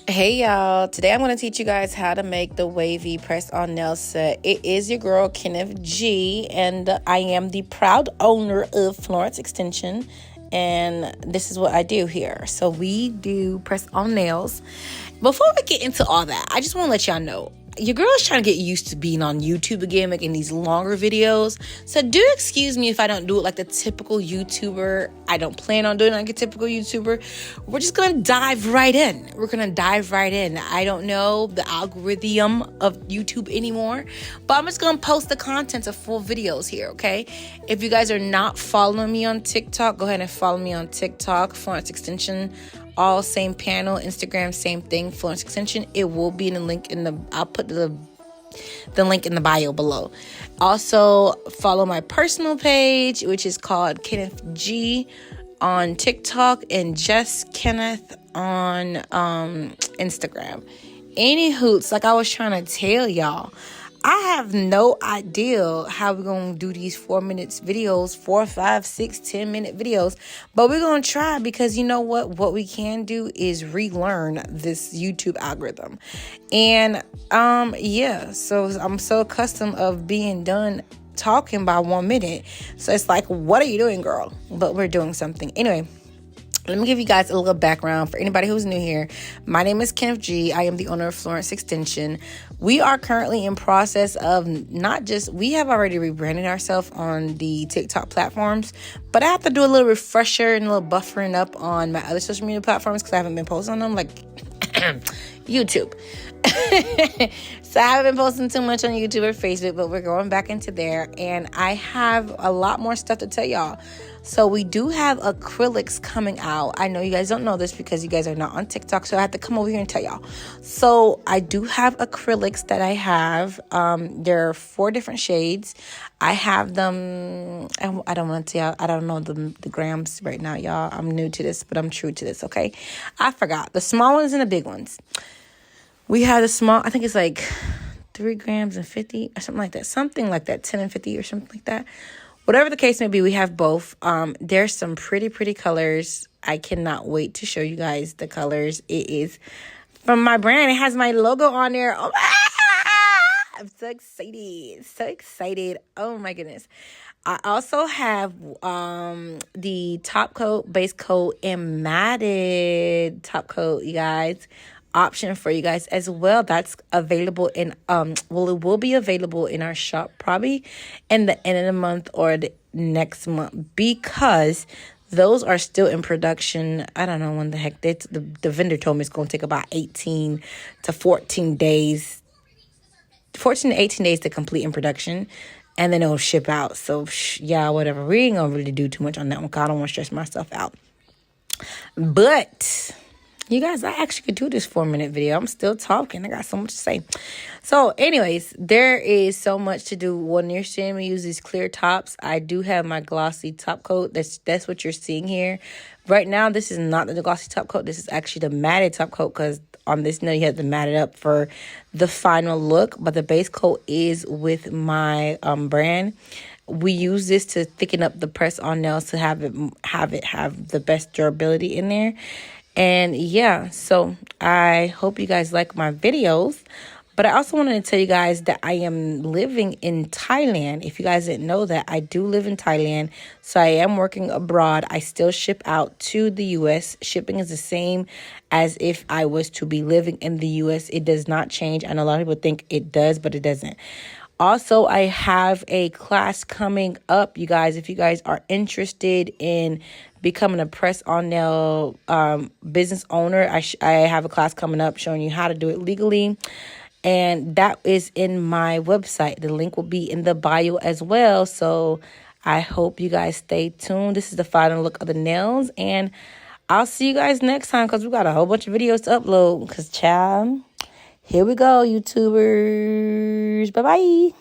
Hey y'all, today I'm going to teach you guys how to make the wavy press on nail set. It is your girl Kenneth G, and I am the proud owner of Florence Extension, and this is what I do here. So we do press on nails. Before we get into all that, I just want to let y'all know, your girl is trying to get used to being on YouTube again, making these longer videos. So do excuse me if I don't do it like the typical YouTuber. I don't plan on doing it like a typical YouTuber. We're just going to dive right in. I don't know the algorithm of YouTube anymore, but I'm just going to post the content of full videos here, okay? If you guys are not following me on TikTok, go ahead and follow me on TikTok, Florence Extension. All same panel, Instagram, same thing, Florence Extension. It will be in the link I'll put the link in the bio below. Also, follow my personal page, which is called Kenneth G on TikTok and Just Kenneth on Instagram. Any hoots, like I was trying to tell y'all, I have no idea how we're going to do these 4 minutes videos, 4, 5, 6, 10-minute videos. But we're going to try because you know what? What we can do is relearn this YouTube algorithm. And so I'm so accustomed of being done talking by 1 minute. So it's like, what are you doing, girl? But we're doing something. Anyway. Let me give you guys a little background for anybody who's new here. My name is Kenneth G. I am the owner of Florence Extension. We are currently in process of we have already rebranded ourselves on the TikTok platforms, but I have to do a little refresher and a little buffering up on my other social media platforms because I haven't been posting on them, like YouTube. So I haven't been posting too much on YouTube or Facebook, but we're going back into there, and I have a lot more stuff to tell y'all. So we do have acrylics coming out. I know you guys don't know this because you guys are not on TikTok, so I have to come over here and tell y'all. So I do have acrylics that I have. There are 4 different shades. I have them. I don't want to tell y'all. I don't know the grams right now, y'all. I'm new to this, but I'm true to this, okay? I forgot. The small ones and the big ones. We have the small, I think it's like 3 grams and 50 or something like that. Something like that, 10 and 50 or something like that. Whatever the case may be, we have both. There's some pretty colors. I cannot wait to show you guys the colors. It is from my brand. It has my logo on there. Oh, I'm so excited. Oh my goodness. I also have the top coat, base coat, and matted top coat, you guys. Option for you guys as well. That's available in it will be available in our shop probably in the end of the month or the next month, because those are still in production. I don't know when the heck the vendor told me it's going to take about 18 to 14 days, 14 to 18 days to complete in production, and then it'll ship out. So yeah, whatever. We ain't gonna really do too much on that one because I don't want to stress myself out. But you guys, I actually could do this 4-minute video. I'm still talking. I got so much to say. So anyways, there is so much to do. When you're seeing me use these clear tops, I do have my glossy top coat. That's what you're seeing here. Right now, this is not the glossy top coat. This is actually the matted top coat because on this nail, you have to mat it up for the final look. But the base coat is with my brand. We use this to thicken up the press on nails to have the best durability in there. And yeah, so I hope you guys like my videos. But I also wanted to tell you guys that I am living in Thailand. If you guys didn't know that, I do live in Thailand. So I am working abroad. I still ship out to the U.S. Shipping is the same as if I was to be living in the U.S. It does not change. I know a lot of people think it does, but it doesn't. Also, I have a class coming up, you guys. If you guys are interested in becoming a press-on nail business owner, I have a class coming up showing you how to do it legally. And that is in my website. The link will be in the bio as well. So I hope you guys stay tuned. This is the final look of the nails. And I'll see you guys next time because we got a whole bunch of videos to upload. Because, child, here we go, YouTubers. Bye-bye.